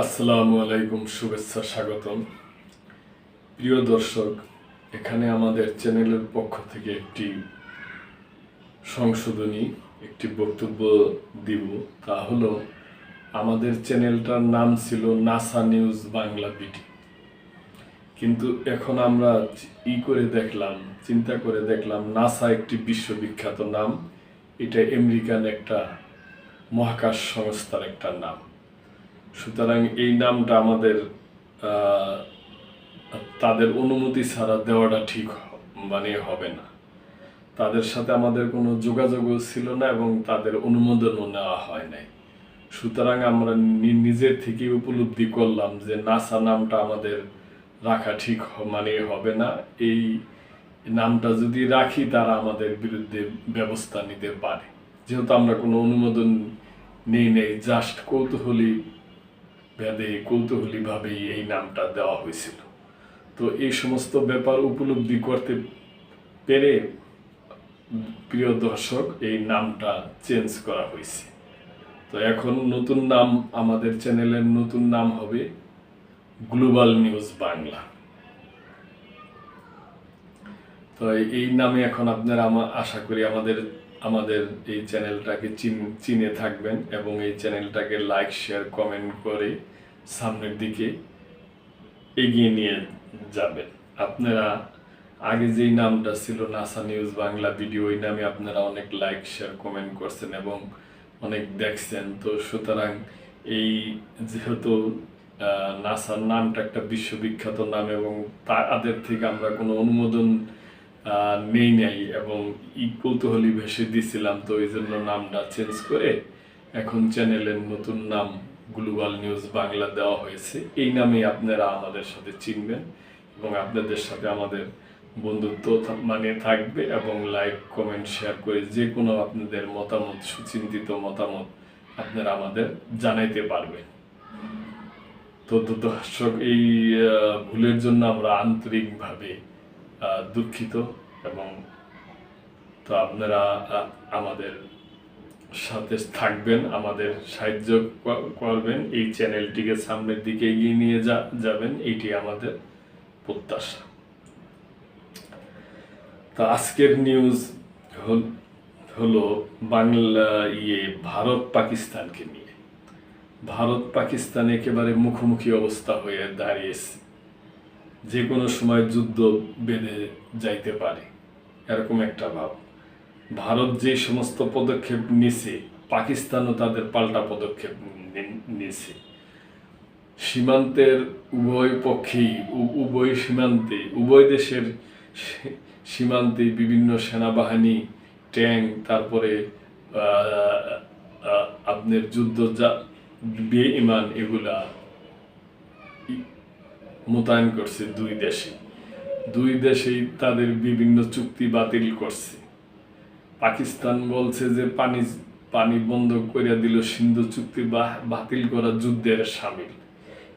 আসসালামু আলাইকুম, শুভেচ্ছা, স্বাগতম। প্রিয় দর্শক, এখানে আমাদের চ্যানেলের পক্ষ থেকে একটি সংশোধনী, একটি বক্তব্য দিব। তা হলো, আমাদের চ্যানেলটার নাম ছিল নাসা নিউজ বাংলা বিডি, কিন্তু এখন আমরা চিন্তা করে দেখলাম নাসা একটি বিশ্ববিখ্যাত নাম। এটা আমেরিকান একটা মহাকাশ সংস্থার একটা নাম। সুতরাং এই নামটা আমাদের তাদের অনুমতি ছাড়া দেওয়াটা ঠিক হবে না। তাদের সাথে আমাদের কোনো যোগাযোগও ছিল না এবং তাদের অনুমোদনও নেওয়া হয় নাই। সুতরাং আমরা নিজের থেকে উপলব্ধি করলাম যে নাসা নামটা আমাদের রাখা ঠিক হবে না। এই নামটা যদি রাখি, তারা আমাদের বিরুদ্ধে ব্যবস্থা নিতে পারে, যেহেতু আমরা কোনো অনুমোদন নেই, জাস্ট কৌতূহলীভাবেই এই নামটা দেওয়া হয়েছিল। তো এই সমস্ত ব্যাপার উপলব্ধি করতে পেরে, প্রিয় দর্শক, এই নামটা চেঞ্জ করা হয়েছে। তো এখন নতুন নাম, আমাদের চ্যানেলের নতুন নাম হবে গ্লোবাল নিউজ বাংলা। তো এই নামে এখন আপনারা আশা করি আমাদের এই চ্যানেলটাকে চিনে থাকবেন এবং এই চ্যানেলটাকে লাইক, শেয়ার, কমেন্ট করে সামনের দিকে এগিয়ে নিয়ে যাবেন। আপনারা আগে যেই নামটা ছিল নাসা নিউজ বাংলা ভিডিও, ওই নামে আপনারা অনেক লাইক, শেয়ার, কমেন্ট করছেন এবং অনেক দেখছেন। তো সুতরাং এই যেহেতু নাসার নামটা একটা বিশ্ববিখ্যাত নাম এবং তাদের থেকে আমরা কোনো অনুমোদন নেই এবং কৌতূহলী ভেসে দিছিলাম, তো এই জন্য নামটা চেঞ্জ করে এখন চ্যানেলের নতুন নাম গ্লোবাল নিউজ বাংলা দেওয়া হয়েছে। এই নামে আপনারা আমাদের সাথে চিনবেন এবং আপনাদের সাথে আমাদের বন্ধুত্ব থাকবে এবং লাইক, কমেন্ট, শেয়ার করে যে কোনো আপনাদের মতামত, সুচিন্তিত মতামত আপনারা আমাদের জানাইতে পারবেন। তো দর্শক, এই ভুলের জন্য আমরা আন্তরিকভাবে দুঃখিত এবং তো আপনারা আমাদের সাথে থাকবেন, আমাদের সাহায্য করবেন, এই চ্যানেলটিকে সামনের দিকে এগিয়ে নিয়ে যাবেন, এইটি আমাদের প্রত্যাশা। তো আজকের নিউজ হলো ভারত পাকিস্তানকে নিয়ে। ভারত পাকিস্তান একেবারে মুখোমুখি অবস্থা হয়ে দাঁড়িয়েছে, যে কোনো সময় যুদ্ধ বেঁধে যাইতে পারে, এরকম একটা ভাব। ভারত যে সমস্ত পদক্ষেপ নিছে, পাকিস্তানও তাদের পাল্টা পদক্ষেপ নিছে। সীমান্তের উভয় দেশের সীমান্তে বিভিন্ন সেনাবাহিনী, ট্যাঙ্ক, তারপরে আপনার বিমান, এগুলা মোতায়েন করছে দুই দেশেই তাদের বিভিন্ন চুক্তি বাতিল করছে। পাকিস্তান বলছে যে পানি বন্ধ করে দিল, সিন্ধু চুক্তি বাতিল করা যুদ্ধের শামিল।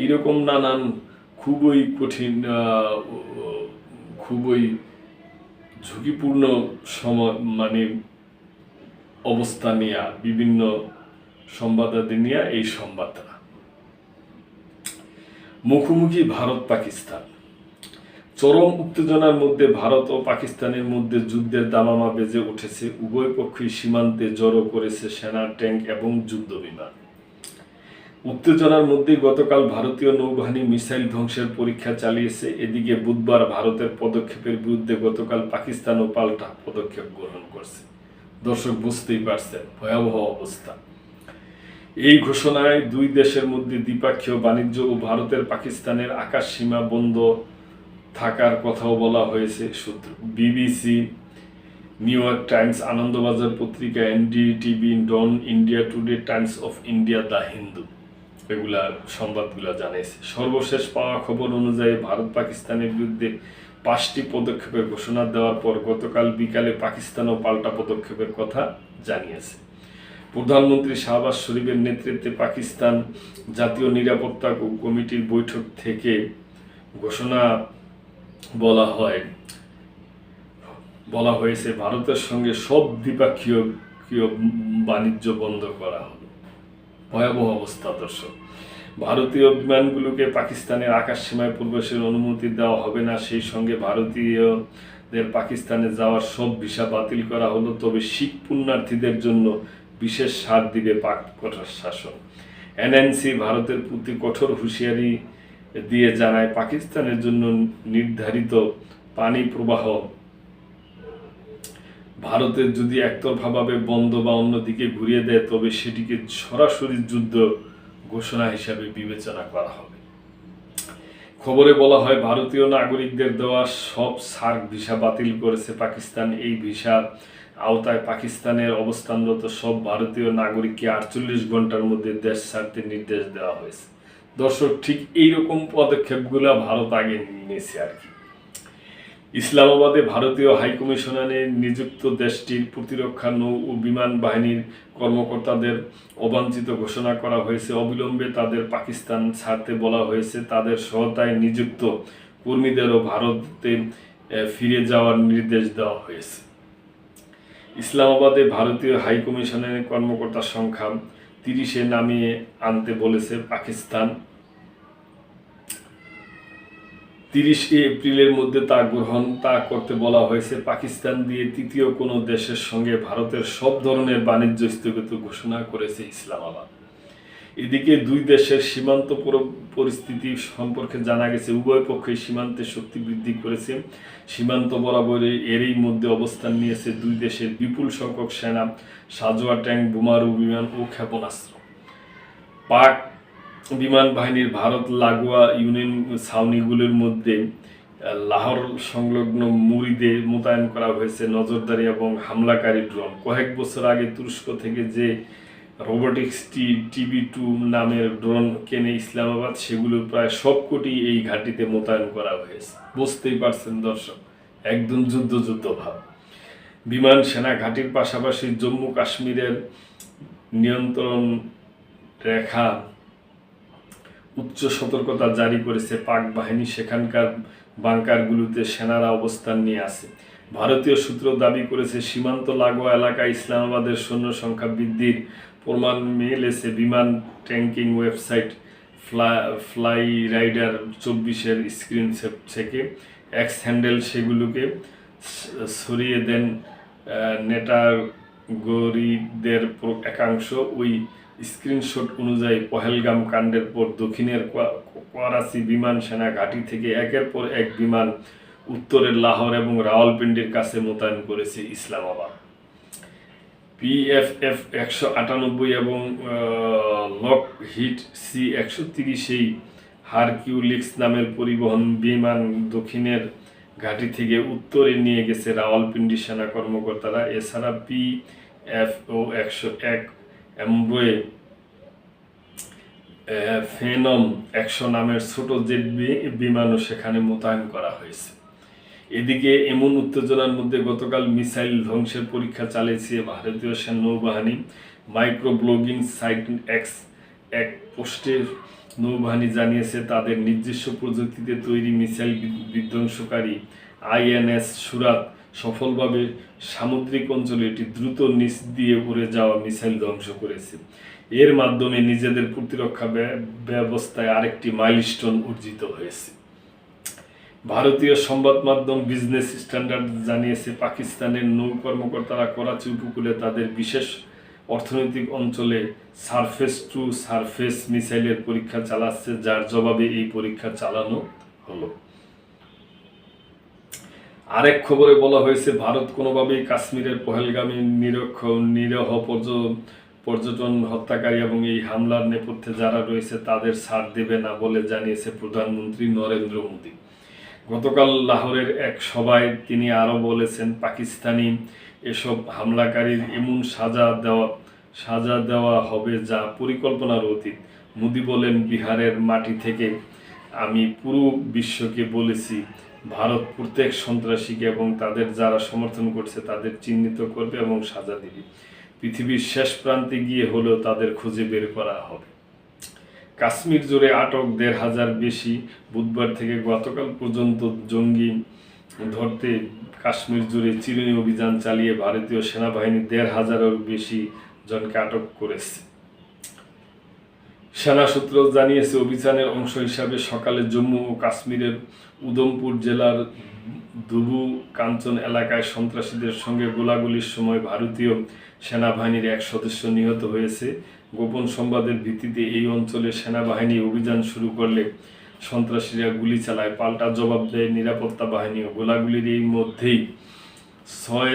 এইরকম নানান খুবই কঠিন, খুবই ঝুঁকিপূর্ণ অবস্থা নিয়ে বিভিন্ন সংবাদাদি নিয়ে এই সংবাদটা। মুখোমুখি ভারত পাকিস্তান, চরম উত্তেজনার মধ্যে ভারত ও পাকিস্তানের মধ্যে যুদ্ধের দামামা বেজে উঠেছে। উভয় পক্ষই সীমান্তে জড়ো করেছে সেনা, ট্যাঙ্ক এবং যুদ্ধ বিমান। উত্তেজনার মধ্যেই গতকাল ভারতীয় নৌবাহিনী মিসাইল ধ্বংসের পরীক্ষা চালিয়েছে। এদিকে বুধবার ভারতের পদক্ষেপের বিরুদ্ধে গতকাল পাকিস্তানও পাল্টা পদক্ষেপ গ্রহণ করছে। দর্শক, বুঝতেই পারছেন ভয়াবহ অবস্থা। এই ঘোষণায় দুই দেশের মধ্যে দ্বিপক্ষীয় বাণিজ্য ও ভারতের পাকিস্তানের আকাশ সীমা বন্ধ থাকার কথাও বলা হয়েছে। সূত্র BBC, New York Times, Anandabazar Patrika, NDTV, Dawn, India Today, Times of India, the Hindu, সংবাদগুলা জানিয়েছে। সর্বশেষ পাওয়া খবর অনুযায়ী ভারত পাকিস্তানের বিরুদ্ধে 5টি পদক্ষেপের ঘোষণা দেওয়ার পর গতকাল বিকালে পাকিস্তানও পাল্টা পদক্ষেপের কথা জানিয়েছে। প্রধানমন্ত্রী শাহবাজ শরীফের নেতৃত্বে পাকিস্তান জাতীয় নিরাপত্তা কমিটির বৈঠক থেকে ঘোষণা বলা হয়েছে ভারতের সঙ্গে সব দ্বিপক্ষীয় বাণিজ্য বন্ধ করা হলো। ভয়াবহ অবস্থা দর্শক। ভারতীয় বিমানগুলোকে পাকিস্তানের আকাশ সীমায় প্রবেশের অনুমতি দেওয়া হবে না, সেই সঙ্গে ভারতীয়দের পাকিস্তানে যাওয়ার সব ভিসা বাতিল করা হলো। তবে শিখ পুণ্যার্থীদের জন্য বিশেষ ছাড় দিবে পাক প্রশাসন। এনএনসি ভারতের প্রতি কঠোর হুঁশিয়ারি দিয়ে জানায়, পাকিস্তানের জন্য নির্ধারিত পানি প্রবাহ ভারতের যদি একতরফাভাবে বন্ধ বা অন্যদিকে ঘুরিয়ে দেয় তবে সেটিকে সরাসরি যুদ্ধ ঘোষণা হিসাবে বিবেচনা করা হবে। খবরে বলা হয়, ভারতীয় নাগরিকদের দেওয়া সব সার্ক ভিসা বাতিল করেছে পাকিস্তান। এই ভিসার আওতায় পাকিস্তানের অবস্থানরত সব ভারতীয় নাগরিককে 48 ঘন্টার মধ্যে দেশ ছাড়তে নির্দেশ দেওয়া হয়েছে। দর্শক, ঠিক এইরকম পদক্ষেপগুলো ভারত আগে নিয়েছে আর কি। ইসলামাবাদে ভারতীয় হাইকমিশনারে নিযুক্ত দেশটির প্রতিরক্ষা নৌ ও বিমান বাহিনীর কর্মকর্তাদের অবাঞ্ছিত ঘোষণা করা হয়েছে। অবিলম্বে তাদের পাকিস্তান ছাড়তে বলা হয়েছে। তাদের সহায়তায় নিযুক্ত কর্মীদেরও ভারতে ফিরে যাওয়ার নির্দেশ দেওয়া হয়েছে। ইসলামাবাদে ভারতীয় হাইকমিশনের কর্মকর্তার সংখ্যা 30-এ নামিয়ে আনতে বলেছে পাকিস্তান। 30 এপ্রিলের মধ্যে তা করতে বলা হয়েছে। পাকিস্তান দিয়ে তৃতীয় কোনো দেশের সঙ্গে ভারতের সব ধরনের বাণিজ্য স্থগিত ঘোষণা করেছে ইসলামাবাদ। এদিকে দুই দেশের সীমান্ত পরিস্থিতি সম্পর্কে জানা গেছে, উভয় পক্ষই সীমান্তে শক্তি বৃদ্ধি করেছে। সীমান্ত বরাবর এরই মধ্যে অবস্থান নিয়েছে দুই দেশের বিপুল সংখ্যক সেনা, সাঁজোয়া ট্যাঙ্ক, বোমারু বিমান ও ক্ষেপণাস্ত্র। পাক বিমান বাহিনীর ভারত লাগোয়া ইউনিয়ন ছাউনিগুলির মধ্যে লাহোর সংলগ্ন মুরিদে মোতায়েন করা হয়েছে নজরদারি এবং হামলাকারী ড্রোন। কয়েক বছর আগে তুরস্ক থেকে যে রোবোটিক্স TB2 নামের ড্রোন কেনে ইসলামাবাদ, সেগুলোর প্রায় সবকটি এই ঘাঁটিতে মোতায়েন করা হয়েছে। বুঝতেই পারছেন দর্শক, একদম যুদ্ধ ভাব। বিমান সেনা ঘাঁটির পাশাপাশি জম্মু কাশ্মীরের নিয়ন্ত্রণ রেখা উচ্চ সতর্কতা জারি করেছে পাক বাহিনী। সেখানকার বাংকারগুলোতে সেনারা অবস্থান নিয়ে আছে। ভারতীয় সূত্র দাবি করেছে, সীমান্ত লাগোয়া এলাকায় ইসলামাবাদের সৈন্য সংখ্যা বৃদ্ধির প্রমাণ মিলেছে। বিমান ট্র্যাকিং ওয়েবসাইট ফ্লাই রাইডার 24-এর স্ক্রিন থেকে এক্স হ্যান্ডেল সেগুলোকে সরিয়ে দেন নেটাগরিকদের একাংশ। ওই স্ক্রিনশট অনুযায়ী পহেলগাম কাণ্ডের পর দক্ষিণের করাচি বিমান সেনা ঘাঁটি থেকে একের পর এক বিমান উত্তরের লাহোর এবং রাওয়ালপিন্ডির কাছে মোতায়েন করেছে ইসলামাবাদ। PFF 198 এবং লকহিড C-130 এই হারকিউলিস নামের পরিবহন বিমান দক্ষিণের ঘাঁটি থেকে উত্তরে নিয়ে গেছে রাওয়ালপিন্ডি সেনা কর্মকর্তারা। এছাড়া PFO 101 এমব্রয়ে ফেনম 100 নামের ছোট জেট বিমানও সেখানে মোতায়েন করা হয়েছে। এদিকে এমন উত্তেজনার মধ্যে গতকাল মিসাইল ধ্বংসের পরীক্ষা চালিয়েছে ভারতীয় নৌবাহিনী। মাইক্রো ব্লগিং সাইট এক পোস্টে নৌবাহিনী জানিয়েছে, তাদের নিজস্ব প্রযুক্তিতে তৈরি মিসাইল বিধ্বংসকারী INS সুরাত সফলভাবে সামুদ্রিক অঞ্চলে একটি দ্রুত নিচ দিয়ে উড়ে যাওয়া মিসাইল ধ্বংস করেছে। এর মাধ্যমে নিজেদের প্রতিরক্ষা ব্যবস্থায় আরেকটি মাইলস্টোন অর্জিত হয়েছে। ভারতীয় সংবাদ মাধ্যম বিজনেস স্ট্যান্ডার্ড জানিয়েছে, পাকিস্তানের নৌ কর্মকর্তারা করাচি উপকূলে তাদের বিশেষ অর্থনৈতিক অঞ্চলে সারফেস টু সারফেস মিসাইলের পরীক্ষা চালাচ্ছে, যার জবাবে এই পরীক্ষা চালানো হলো। আরেক খবরে বলা হয়েছে, ভারত কোনোভাবেই কাশ্মীরের পহেলগামী নিরীহ পর্যটন হত্যাকারী এবং এই হামলার নেপথ্যে যারা রয়েছে তাদের ছাড় দেবে না বলে জানিয়েছে প্রধানমন্ত্রী নরেন্দ্র মোদী। গতকাল লাহোরের এক সভায় তিনি আরও বলেছেন, পাকিস্তানি এসব হামলাকারীর এমন সাজা দেওয়া হবে যা পরিকল্পনার অতীত। মোদী বলেন, বিহারের মাটি থেকে আমি পুরো বিশ্বকে বলেছি, ভারত প্রত্যেক সন্ত্রাসীকে এবং তাদের যারা সমর্থন করছে তাদের চিহ্নিত করবে এবং সাজা দিবে। পৃথিবীর শেষ প্রান্তে গিয়ে হলেও তাদের খুঁজে বের করা হবে। কাশ্মীর জুড়ে আটক 1,500 বেশি। বুধবার থেকে গতকাল পর্যন্ত জঙ্গি ধরতে কাশ্মীর জুড়ে চিরুনি অভিযান চালিয়ে ভারতীয় সেনাবাহিনী 1,500-এর বেশি জনকে আটক করেছে। সেনা সূত্র জানিয়েছে, অভিযানের অংশ হিসাবে সকালে জম্মু ও কাশ্মীরের উধমপুর জেলার ধুবু কাঞ্চন এলাকায় সন্ত্রাসীদের সঙ্গে গোলাগুলির সময় ভারতীয় সেনাবাহিনীর এক সদস্য নিহত হয়েছে। গোপন সংবাদের ভিত্তিতে এই অঞ্চলে সেনাবাহিনী অভিযান শুরু করলে সন্ত্রাসীরা গুলি চালায়, পাল্টা জবাব দেয় নিরাপত্তা বাহিনীও। গোলাগুলির এই মধ্যেই 6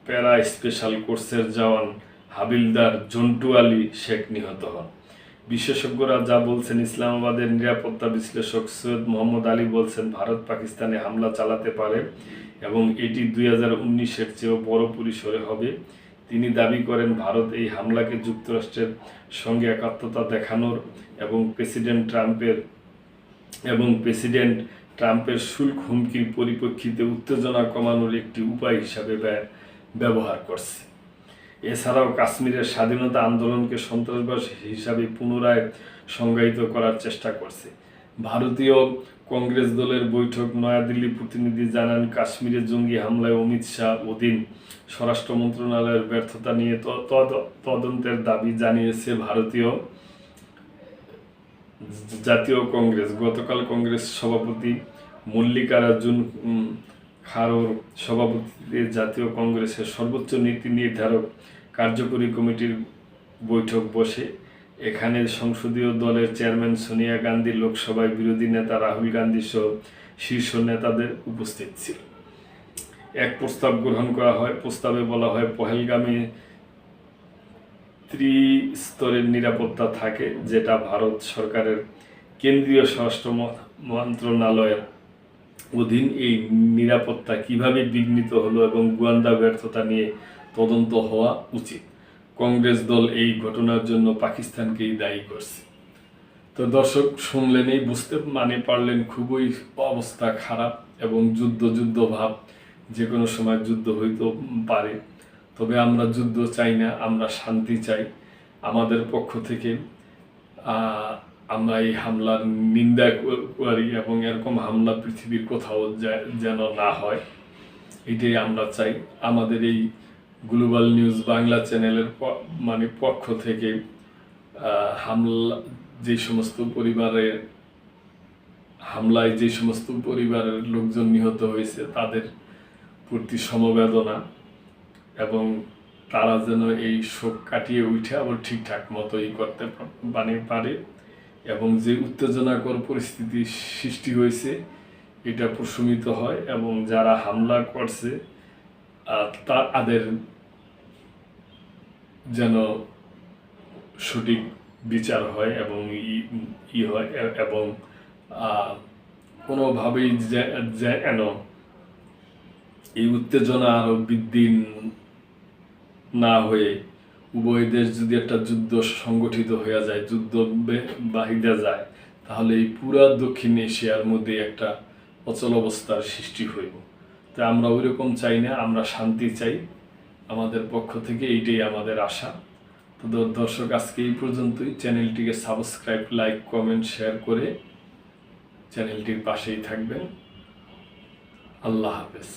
প্যারা স্পেশাল কোর্সের জওয়ান হাবিলদার জন্টু আলী শেখ নিহত হন। বিশেষজ্ঞরা যা বলছেন, ইসলামাবাদের নিরাপত্তা বিশ্লেষক সৈয়দ মোহাম্মদ আলী বলছেন, ভারত পাকিস্তানে হামলা চালাতে পারে এবং এটি 2019-এর চেয়েও বড় পরিসরে হবে। তিনি দাবি করেন, ভারত এই হামলাকে যুক্তরাষ্ট্রের সঙ্গে একাত্মতা দেখানোর এবং প্রেসিডেন্ট ট্রাম্পের শুল্ক হুমকির পরিপ্রেক্ষিতে উত্তেজনা কমানোর একটি উপায় হিসাবে ব্যবহার করছে। এছাড়াও কাশ্মীরের স্বাধীনতা আন্দোলনকে সন্ত্রাসবাদ হিসাবে পুনরায় সংজ্ঞায়িত করার চেষ্টা করছে। ভারতীয় কংগ্রেস দলের বৈঠক নয়াদিল্লি প্রতিনিধি জানান, কাশ্মীরে জঙ্গি হামলায় অমিত শাহ অধীন স্বরাষ্ট্র মন্ত্রণালয়ের ব্যর্থতা নিয়ে তদন্তের দাবি জানিয়েছে ভারতীয় জাতীয় কংগ্রেস। গতকাল কংগ্রেস সভাপতি মল্লিকার্জুন খাড়গের সভাপতিত্বে জাতীয় কংগ্রেসের সর্বোচ্চ নীতি নির্ধারক কার্যকরী কমিটির বৈঠক বসে। এখানে সংসদীয় দলের চেয়ারম্যান সোনিয়া গান্ধী, লোকসভায় বিরোধী নেতা রাহুল গান্ধী সহ শীর্ষ নেতাদের উপস্থিত ছিল। এক প্রস্তাব গ্রহণ করা হয়। প্রস্তাবে বলা হয়, পহেলগামে ত্রিস্তরের নিরাপত্তা থাকে, যেটা ভারত সরকারের কেন্দ্রীয় স্বরাষ্ট্র মন্ত্রণালয়ের অধীন। এই নিরাপত্তা কিভাবে বিঘ্নিত হলো এবং গোয়েন্দা ব্যর্থতা নিয়ে তদন্ত হওয়া উচিত। কংগ্রেস দল এই ঘটনার জন্য পাকিস্তানকেই দায়ী করছে। তো দর্শক, শুনলেনই, বুঝতে পারলেন খুবই অবস্থা খারাপ এবং যুদ্ধ ভাব, যে কোনো সময় যুদ্ধ হইতে পারে। তবে আমরা যুদ্ধ চাই না, আমরা শান্তি চাই। আমাদের পক্ষ থেকে আমরা এই হামলার নিন্দা করি এবং এরকম হামলা পৃথিবীর কোথাও যেন না হয়, এটাই আমরা চাই। আমাদের এই গ্লোবাল নিউজ বাংলা চ্যানেলের পক্ষ থেকে হামলায় যে সমস্ত পরিবারের লোকজন নিহত হয়েছে তাদের প্রতি সমবেদনা, এবং তারা যেন এই শোক কাটিয়ে উঠে আবার ঠিকঠাক মতো করতে পারে এবং যে উত্তেজনাকর পরিস্থিতি সৃষ্টি হয়েছে এটা প্রশমিত হয় এবং যারা হামলা করছে তাদের যেন সঠিক বিচার হয় এবং এবং কোনোভাবেই যেন এই উত্তেজনা আরো বৃদ্ধি না হয়ে উভয় দেশ যদি একটা যুদ্ধ সংগঠিত হয়ে যায়, যুদ্ধ বাহিদা যায়, তাহলে এই পুরা দক্ষিণ এশিয়ার মধ্যে একটা অচল অবস্থার সৃষ্টি হইব। তাই আমরা ওইরকম চাই না, আমরা শান্তি চাই। আমাদের পক্ষ থেকে এইটাই আমাদের আশা। তো দর্শক, আজকে এই পর্যন্তই। চ্যানেলটিকে সাবস্ক্রাইব, লাইক, কমেন্ট, শেয়ার করে চ্যানেলটির পাশেই থাকবেন। আল্লাহ হাফেজ।